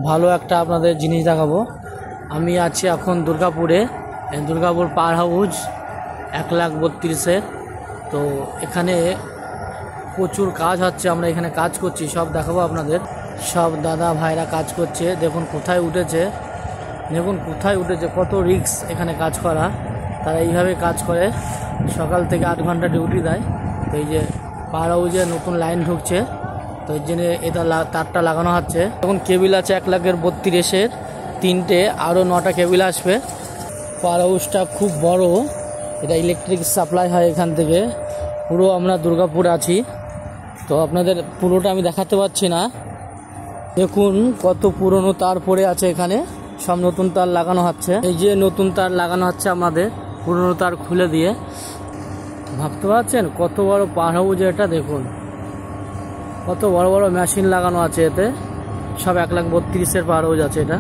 ভালো একটা আপনাদের জিনিস দেখাবো। আমি আছি এখন দুর্গাপুরে, দুর্গাপুর পাওয়ার হাউস 1,32,000। তো এখানে প্রচুর কাজ হচ্ছে, আমরা এখানে কাজ করছি, সব দেখাবো আপনাদের। সব দাদা ভাইরা কাজ করছে, দেখুন কোথায় উঠেছে, কত রিস্ক এখানে কাজ করা। তারা এইভাবে কাজ করে, সকাল থেকে 8 ঘন্টা ডিউটি দেয়। তো এই যে পাওয়ার হাউসে নতুন লাইন ঢুকছে, তো এই জন্য এটা তারটা লাগানো হচ্ছে। এখন কেবিল আছে 1,32,000, 3টে, আরও 9টা কেবিল আসবে। পাওয়ার হাউসটা খুব বড়, এটা ইলেকট্রিক সাপ্লাই হয় এখান থেকে। পুরো আমরা দুর্গাপুর আছি, তো আপনাদের পুরোটা আমি দেখাতে পারছি না। দেখুন কত পুরনো তার পড়ে আছে এখানে, সব নতুন তার লাগানো হচ্ছে। এই যে নতুন তার লাগানো হচ্ছে আমাদের, পুরনো তার খুলে দিয়ে। ভাবতে পারছেন কত বড় পাওয়ার হাউস এটা, দেখুন কত বড় বড় মেশিন লাগানো আছে এতে। সব 1,32,000 পাওয়ার হাউস আছে এটা।